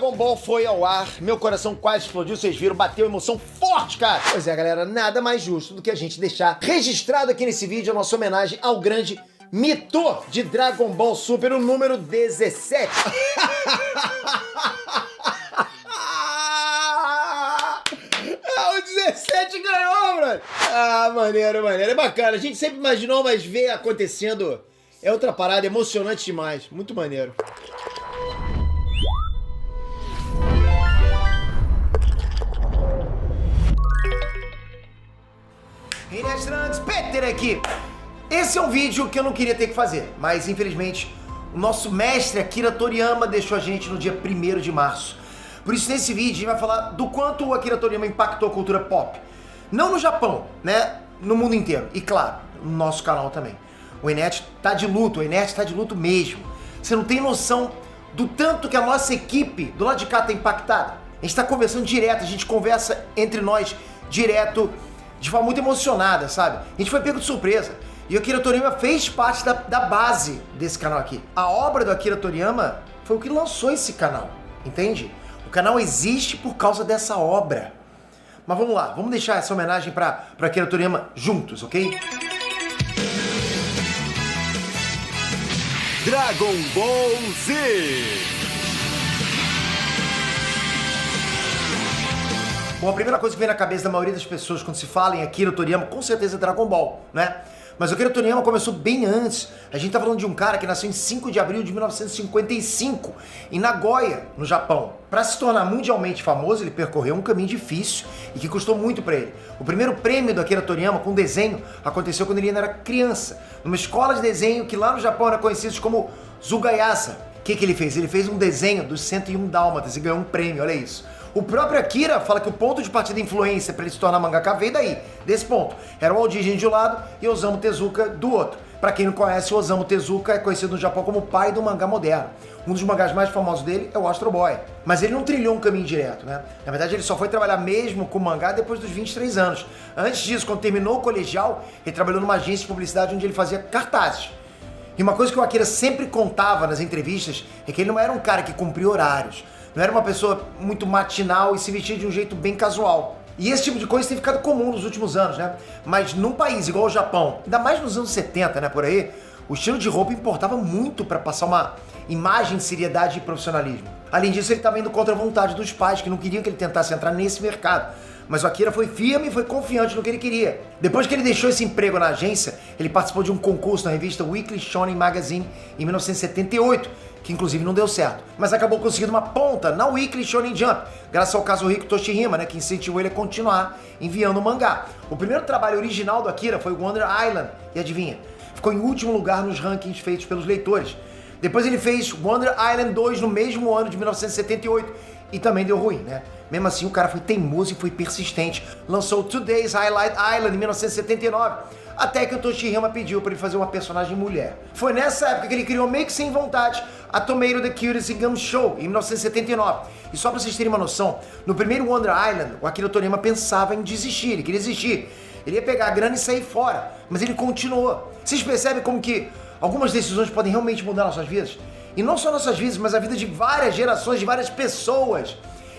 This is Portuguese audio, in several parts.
Dragon Ball foi ao ar, meu coração quase explodiu, vocês viram, bateu emoção forte, cara. Pois é, galera, nada mais justo do que a gente deixar registrado aqui nesse vídeo a nossa homenagem ao grande mito de Dragon Ball Super, o número 17. O 17 ganhou, mano. Ah, maneiro, maneiro. É bacana. A gente sempre imaginou, mas ver acontecendo é outra parada, emocionante demais. Muito maneiro. Restaurantes, Peter aqui. Esse é um vídeo que eu não queria ter que fazer, mas infelizmente o nosso mestre Akira Toriyama deixou a gente no dia 1º de março. Por isso nesse vídeo a gente vai falar do quanto o Akira Toriyama impactou a cultura pop. Não no Japão, né? No mundo inteiro. E claro, no nosso canal também. O Enet tá de luto, o Enet tá de luto mesmo. Você não tem noção do tanto que a nossa equipe do lado de cá tá impactada. A gente tá conversando direto, a gente conversa entre nós direto, de forma muito emocionada, sabe? A gente foi pego de surpresa. E o Akira Toriyama fez parte da base desse canal aqui. A obra do Akira Toriyama foi o que lançou esse canal, entende? O canal existe por causa dessa obra. Mas vamos lá, vamos deixar essa homenagem para Akira Toriyama juntos, ok? Dragon Ball Z. Bom, a primeira coisa que vem na cabeça da maioria das pessoas quando se fala em Akira Toriyama, com certeza é Dragon Ball, né? Mas o Akira Toriyama começou bem antes. A gente tá falando de um cara que nasceu em 5 de abril de 1955, em Nagoya, no Japão. Para se tornar mundialmente famoso, ele percorreu um caminho difícil e que custou muito para ele. O primeiro prêmio do Akira Toriyama com desenho aconteceu quando ele ainda era criança, numa escola de desenho que lá no Japão era conhecida como Zugayasa. O que ele fez? Ele fez um desenho dos 101 Dálmatas e ganhou um prêmio, olha isso. O próprio Akira fala que o ponto de partida da influência para ele se tornar mangaka veio daí, desse ponto. Era o Aldiji de um lado e o Osamu Tezuka do outro. Para quem não conhece, o Osamu Tezuka é conhecido no Japão como o pai do mangá moderno. Um dos mangás mais famosos dele é o Astro Boy. Mas ele não trilhou um caminho direto, né? Na verdade, ele só foi trabalhar mesmo com mangá depois dos 23 anos. Antes disso, quando terminou o colegial, ele trabalhou numa agência de publicidade onde ele fazia cartazes. E uma coisa que o Akira sempre contava nas entrevistas é que ele não era um cara que cumpria horários. Não era uma pessoa muito matinal e se vestia de um jeito bem casual. E esse tipo de coisa tem ficado comum nos últimos anos, né? Mas num país igual o Japão, ainda mais nos anos 70, né, por aí, o estilo de roupa importava muito para passar uma imagem de seriedade e profissionalismo. Além disso, ele estava indo contra a vontade dos pais, que não queriam que ele tentasse entrar nesse mercado. Mas o Akira foi firme e foi confiante no que ele queria. Depois que ele deixou esse emprego na agência, ele participou de um concurso na revista Weekly Shonen Magazine em 1978, que inclusive não deu certo, mas acabou conseguindo uma ponta na Weekly Shonen Jump, graças ao Kazuhiko Toshihima, né, que incentivou ele a continuar enviando o mangá. O primeiro trabalho original do Akira foi Wonder Island, e adivinha? Ficou em último lugar nos rankings feitos pelos leitores. Depois ele fez Wonder Island 2 no mesmo ano de 1978, e também deu ruim, né? Mesmo assim, o cara foi teimoso e foi persistente. Lançou Today's Highlight Island em 1979, até que o Toshihama pediu para ele fazer uma personagem mulher. Foi nessa época que ele criou, meio que sem vontade, a Tomato the Cutest Gum Show, em 1979. E só para vocês terem uma noção, no primeiro Wonder Island, o Akira Toriyama pensava em desistir, ele queria desistir. Ele ia pegar a grana e sair fora, mas ele continuou. Vocês percebem como que algumas decisões podem realmente mudar nossas vidas? E não só nossas vidas, mas a vida de várias gerações, de várias pessoas.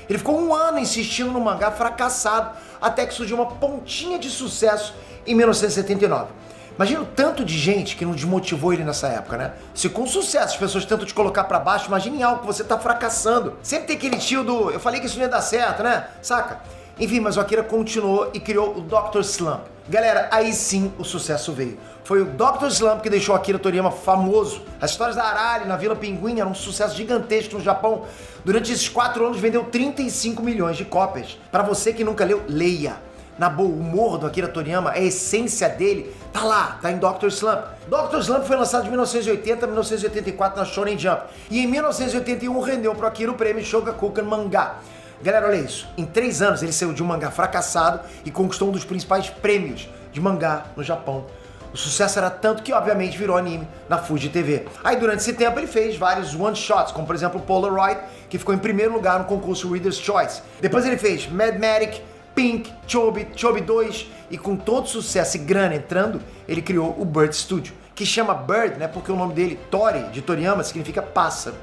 Ele ficou um ano insistindo no mangá, fracassado, até que surgiu uma pontinha de sucesso em 1979. Imagina o tanto de gente que não desmotivou ele nessa época, né? Se com sucesso as pessoas tentam te colocar pra baixo, imagine algo que você tá fracassando. Sempre tem aquele tio do, eu falei que isso não ia dar certo, né? Saca? Enfim, mas o Akira continuou e criou o Dr. Slump. Galera, aí sim o sucesso veio. Foi o Dr. Slump que deixou o Akira Toriyama famoso. As histórias da Arari na Vila Pinguim eram um sucesso gigantesco no Japão. Durante esses 4 anos vendeu 35 milhões de cópias. Pra você que nunca leu, leia. Na boa, o humor do Akira Toriyama, a essência dele, tá lá, tá em Dr. Slump. Dr. Slump foi lançado de 1980 a 1984 na Shonen Jump. E em 1981 rendeu pro Akira o prêmio Shogakukan Mangá. Galera, olha isso. Em 3 anos ele saiu de um mangá fracassado e conquistou um dos principais prêmios de mangá no Japão. O sucesso era tanto que, obviamente, virou anime na Fuji TV. Aí, durante esse tempo, ele fez vários one-shots, como, por exemplo, Polaroid, que ficou em primeiro lugar no concurso Reader's Choice. Depois ele fez Madmatic, Pink, Chobi 2, e com todo sucesso e grana entrando, ele criou o Bird Studio, que chama Bird, né, porque o nome dele, Tori, de Toriyama, significa pássaro.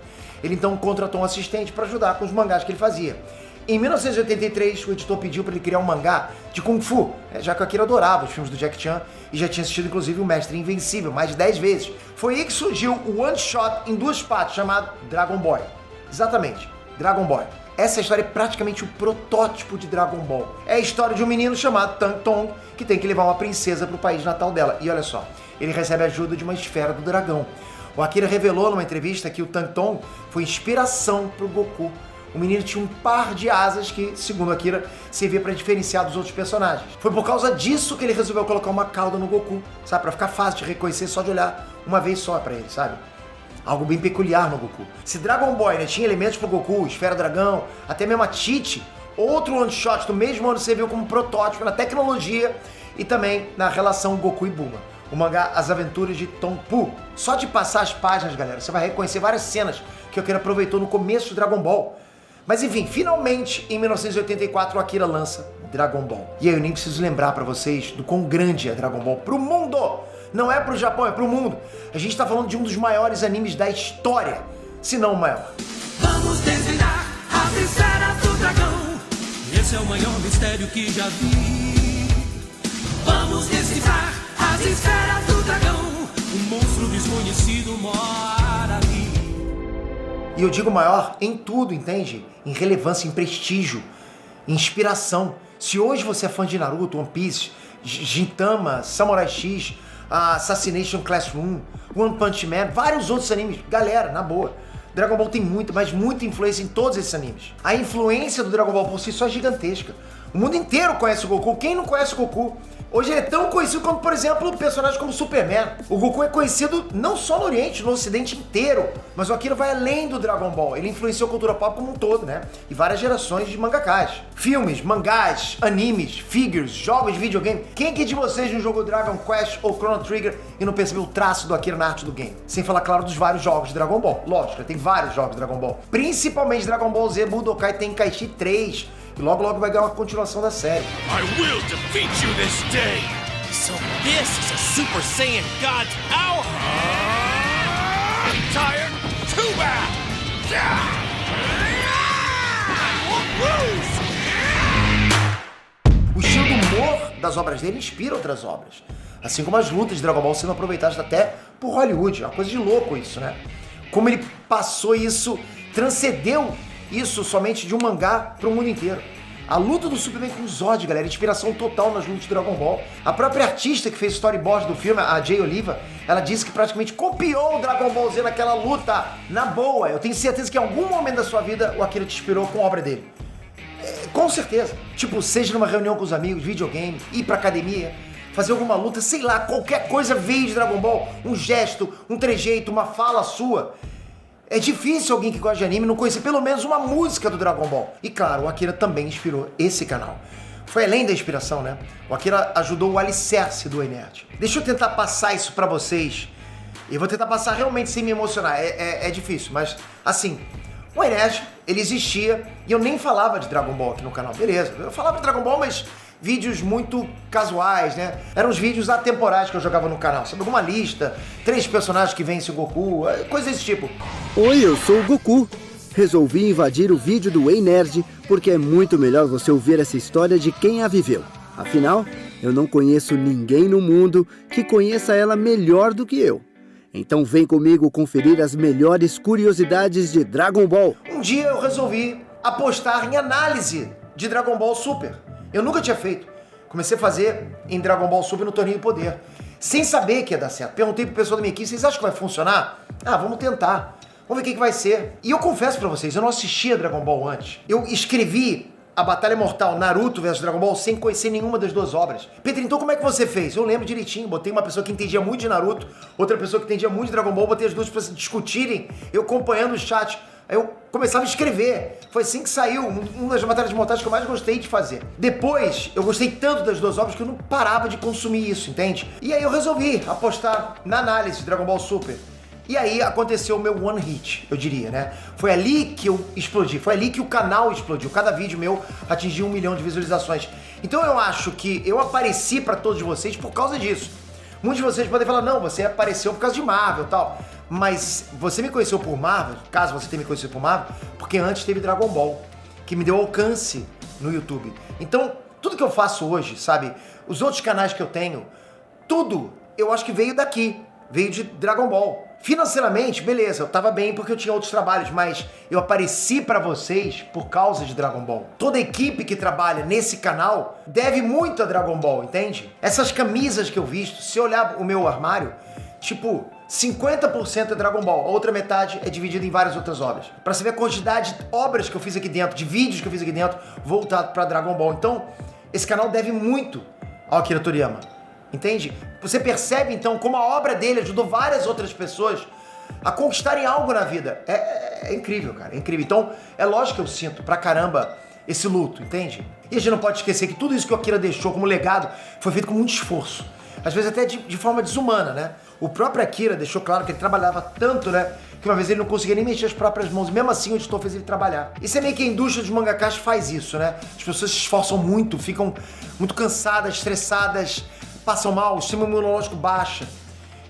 ele então contratou um assistente para ajudar com os mangás que ele fazia. Em 1983, o editor pediu para ele criar um mangá de Kung Fu, já que o Akira adorava os filmes do Jackie Chan e já tinha assistido inclusive o Mestre Invencível mais de 10 vezes. Foi aí que surgiu o One Shot em 2 partes, chamado Dragon Boy. Exatamente, Dragon Boy. Essa história é praticamente o protótipo de Dragon Ball. É a história de um menino chamado Tang Tong, que tem que levar uma princesa para o país natal dela. E olha só, ele recebe a ajuda de uma esfera do dragão. O Akira revelou numa entrevista que o Tang Tong foi inspiração para o Goku. O menino tinha um par de asas que, segundo Akira, servia para diferenciar dos outros personagens. Foi por causa disso que ele resolveu colocar uma cauda no Goku, sabe? Para ficar fácil de reconhecer só de olhar uma vez só para ele, sabe? Algo bem peculiar no Goku. Se Dragon Boy, né, tinha elementos pro Goku, Esfera Dragão, até mesmo a Tite, outro one-shot do mesmo ano serviu como protótipo na tecnologia e também na relação Goku e Bulma. O mangá As Aventuras de Tom Pu. Só de passar as páginas, galera, você vai reconhecer várias cenas que o Akira aproveitou no começo de Dragon Ball. Mas enfim, finalmente, em 1984, o Akira lança Dragon Ball. E aí eu nem preciso lembrar pra vocês do quão grande é Dragon Ball pro mundo. Não é pro Japão, é pro mundo. A gente tá falando de um dos maiores animes da história, se não o maior. Vamos desvendar as esferas do dragão. Esse é o maior mistério que já vi. Vamos decifrar as esferas do dragão. Um monstro desconhecido mora ali. E eu digo maior em tudo, entende? Em relevância, em prestígio, em inspiração. Se hoje você é fã de Naruto, One Piece, Gintama, Samurai X, Assassination Classroom, One Punch Man, vários outros animes, galera, na boa, Dragon Ball tem muita, mas muita influência em todos esses animes. A influência do Dragon Ball por si só é gigantesca. O mundo inteiro conhece o Goku. Quem não conhece o Goku? Hoje ele é tão conhecido quanto, por exemplo, personagens como Superman. O Goku é conhecido não só no Oriente, no Ocidente inteiro. Mas o Akira vai além do Dragon Ball. Ele influenciou a cultura pop como um todo, né? E várias gerações de mangakás. Filmes, mangás, animes, figures, jogos de videogame. Quem aqui de vocês não jogou Dragon Quest ou Chrono Trigger e não percebeu o traço do Akira na arte do game? Sem falar, claro, dos vários jogos de Dragon Ball. Lógico, tem vários jogos de Dragon Ball. Principalmente Dragon Ball Z Budokai Tenkaichi 3. E logo logo vai ganhar uma continuação da série. I will defeat you this day. So this is a Super Saiyan God's power? I'm tired. Too bad. I won't lose. O estilo do humor das obras dele inspira outras obras. Assim como as lutas de Dragon Ball sendo aproveitadas até por Hollywood. É uma coisa de louco isso, né? Como ele passou isso, transcendeu isso somente de um mangá para o mundo inteiro. A luta do Superman com o Zod, galera, inspiração total nas lutas de Dragon Ball. A própria artista que fez o storyboard do filme, a Jay Oliva, ela disse que praticamente copiou o Dragon Ball Z naquela luta. Na boa, eu tenho certeza que em algum momento da sua vida o Akira te inspirou com a obra dele. Com certeza. Tipo, seja numa reunião com os amigos, videogame, ir pra academia, fazer alguma luta, sei lá, qualquer coisa veio de Dragon Ball. Um gesto, um trejeito, uma fala sua. É difícil alguém que gosta de anime não conhecer pelo menos uma música do Dragon Ball. E claro, o Akira também inspirou esse canal. Foi além da inspiração, né? O Akira ajudou o alicerce do Nerd. Deixa eu tentar passar isso pra vocês. E vou tentar passar realmente sem me emocionar. É difícil, mas assim, o Nerd, ele existia e eu nem falava de Dragon Ball aqui no canal. Beleza, eu falava de Dragon Ball, mas vídeos muito casuais, né? Eram os vídeos atemporais que eu jogava no canal. Sabe, alguma lista, 3 personagens que vencem o Goku, coisa desse tipo. Oi, eu sou o Goku. Resolvi invadir o vídeo do Ei Nerd porque é muito melhor você ouvir essa história de quem a viveu. Afinal, eu não conheço ninguém no mundo que conheça ela melhor do que eu. Então vem comigo conferir as melhores curiosidades de Dragon Ball. Um dia eu resolvi apostar em análise de Dragon Ball Super. Eu nunca tinha feito. Comecei a fazer em Dragon Ball Super no Torneio do Poder. Sem saber que ia dar certo. Perguntei pro pessoal da minha equipe, vocês acham que vai funcionar? Vamos tentar. Vamos ver o que vai ser. E eu confesso pra vocês, eu não assistia Dragon Ball antes. Eu escrevi a Batalha Mortal Naruto vs Dragon Ball sem conhecer nenhuma das duas obras. Pedro, então como é que você fez? Eu lembro direitinho. Botei uma pessoa que entendia muito de Naruto, outra pessoa que entendia muito de Dragon Ball, botei as duas pra se discutirem, eu acompanhando o chat. Aí eu começava a escrever. Foi assim que saiu uma das batalhas de montagem que eu mais gostei de fazer. Depois, eu gostei tanto das duas obras que eu não parava de consumir isso, entende? E aí eu resolvi apostar na análise de Dragon Ball Super. E aí aconteceu o meu one hit, eu diria, né? Foi ali que eu explodi, foi ali que o canal explodiu. Cada vídeo meu atingiu 1 milhão de visualizações. Então eu acho que eu apareci pra todos vocês por causa disso. Muitos de vocês podem falar, não, você apareceu por causa de Marvel e tal. Mas você me conheceu por Marvel, caso você tenha me conhecido por Marvel, porque antes teve Dragon Ball, que me deu alcance no YouTube. Então, tudo que eu faço hoje, sabe? Os outros canais que eu tenho, tudo, eu acho que veio daqui. Veio de Dragon Ball. Financeiramente, beleza, eu tava bem porque eu tinha outros trabalhos, mas eu apareci pra vocês por causa de Dragon Ball. Toda a equipe que trabalha nesse canal deve muito a Dragon Ball, entende? Essas camisas que eu visto, se olhar o meu armário, tipo, 50% é Dragon Ball, a outra metade é dividida em várias outras obras. Pra você ver a quantidade de obras que eu fiz aqui dentro, de vídeos que eu fiz aqui dentro, voltado pra Dragon Ball. Então, esse canal deve muito ao Akira Toriyama. Entende? Você percebe então como a obra dele ajudou várias outras pessoas a conquistarem algo na vida. É incrível, cara, é incrível. Então, é lógico que eu sinto pra caramba esse luto, entende? E a gente não pode esquecer que tudo isso que o Akira deixou como legado foi feito com muito esforço. Às vezes até de forma desumana, né? O próprio Akira deixou claro que ele trabalhava tanto, né? Que uma vez ele não conseguia nem mexer as próprias mãos. E mesmo assim o editor fez ele trabalhar. Isso é meio que a indústria dos mangakás faz isso, né? As pessoas se esforçam muito, ficam muito cansadas, estressadas, passam mal, o sistema imunológico baixa.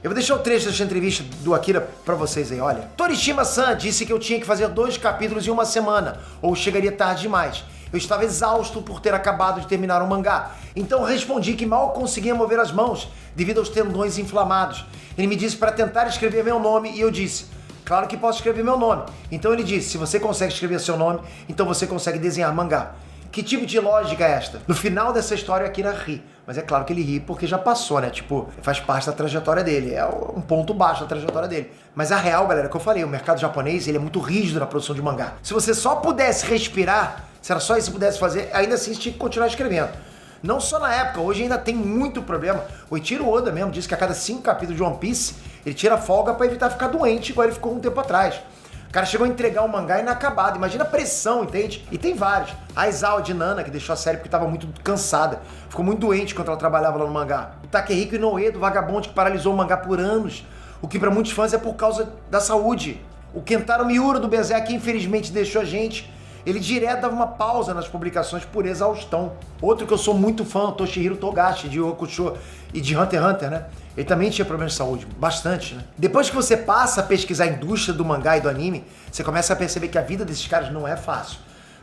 Eu vou deixar o trecho dessa entrevista do Akira pra vocês aí, olha. Torishima-san disse que eu tinha que fazer 2 capítulos em uma semana, ou chegaria tarde demais. Eu estava exausto por ter acabado de terminar o mangá. Então respondi que mal conseguia mover as mãos devido aos tendões inflamados. Ele me disse para tentar escrever meu nome e eu disse, claro que posso escrever meu nome. Então ele disse, se você consegue escrever seu nome, então você consegue desenhar mangá. Que tipo de lógica é esta? No final dessa história, o Akira ri. Mas é claro que ele ri porque já passou, né? Tipo, faz parte da trajetória dele. É um ponto baixo da trajetória dele. Mas a real, galera, que eu falei, o mercado japonês, ele é muito rígido na produção de mangá. Se você só pudesse respirar, se era só isso que pudesse fazer, ainda assim você tinha que continuar escrevendo. Não só na época, hoje ainda tem muito problema. O Eiichiro Oda mesmo disse que a cada 5 capítulos de One Piece, ele tira folga pra evitar ficar doente, igual ele ficou um tempo atrás. O cara chegou a entregar um mangá inacabado. Imagina a pressão, entende? E tem vários. A Aizawa de Nana, que deixou a série porque estava muito cansada. Ficou muito doente quando ela trabalhava lá no mangá. O Takehiko Inoue, do Vagabond, que paralisou o mangá por anos. O que para muitos fãs é por causa da saúde. O Kentaro Miura, do Berserk, que infelizmente deixou a gente. Ele direto dava uma pausa nas publicações por exaustão. Outro que eu sou muito fã, o Toshihiro Togashi, de Yu Yu Hakusho e de Hunter x Hunter, né? Ele também tinha problemas de saúde, bastante, né? Depois que você passa a pesquisar a indústria do mangá e do anime, você começa a perceber que a vida desses caras não é fácil.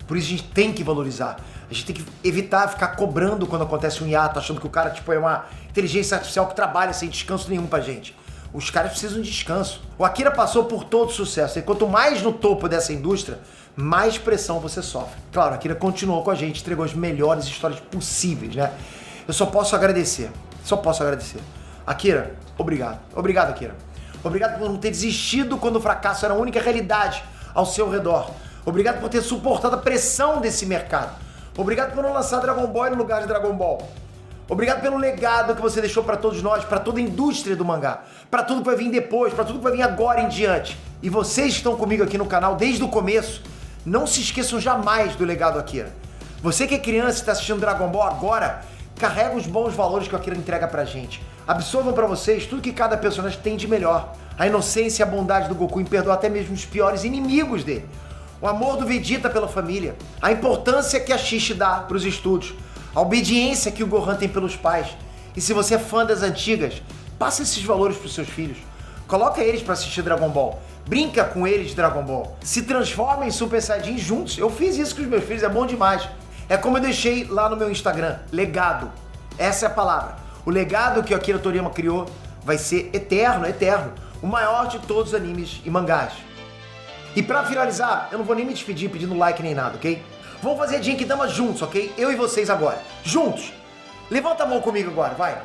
Por isso a gente tem que valorizar. A gente tem que evitar ficar cobrando quando acontece um hiato, achando que o cara tipo, é uma inteligência artificial que trabalha sem descanso nenhum pra gente. Os caras precisam de descanso. O Akira passou por todo sucesso. E quanto mais no topo dessa indústria, mais pressão você sofre. Claro, a Akira continuou com a gente, entregou as melhores histórias possíveis, né? Eu só posso agradecer. Só posso agradecer. Akira, obrigado. Obrigado, Akira. Obrigado por não ter desistido quando o fracasso era a única realidade ao seu redor. Obrigado por ter suportado a pressão desse mercado. Obrigado por não lançar Dragon Ball no lugar de Dragon Ball. Obrigado pelo legado que você deixou para todos nós, para toda a indústria do mangá, para tudo que vai vir depois, para tudo que vai vir agora em diante. E vocês que estão comigo aqui no canal desde o começo, não se esqueçam jamais do legado Akira. Você que é criança e está assistindo Dragon Ball agora, carrega os bons valores que o Akira entrega pra gente. Absorvam pra vocês tudo que cada personagem tem de melhor. A inocência e a bondade do Goku em perdoar até mesmo os piores inimigos dele. O amor do Vegeta pela família. A importância que a Chi dá pros estudos. A obediência que o Gohan tem pelos pais. E se você é fã das antigas, passa esses valores pros seus filhos. Coloca eles pra assistir Dragon Ball. Brinca com eles de Dragon Ball. Se transforma em Super Saiyajin juntos. Eu fiz isso com os meus filhos, é bom demais. É como eu deixei lá no meu Instagram, legado. Essa é a palavra. O legado que o Akira Toriyama criou vai ser eterno, eterno. O maior de todos os animes e mangás. E pra finalizar, eu não vou nem me despedir pedindo like nem nada, ok? Vamos fazer a Genkidama juntos, ok? Eu e vocês agora. Juntos. Levanta a mão comigo agora, vai.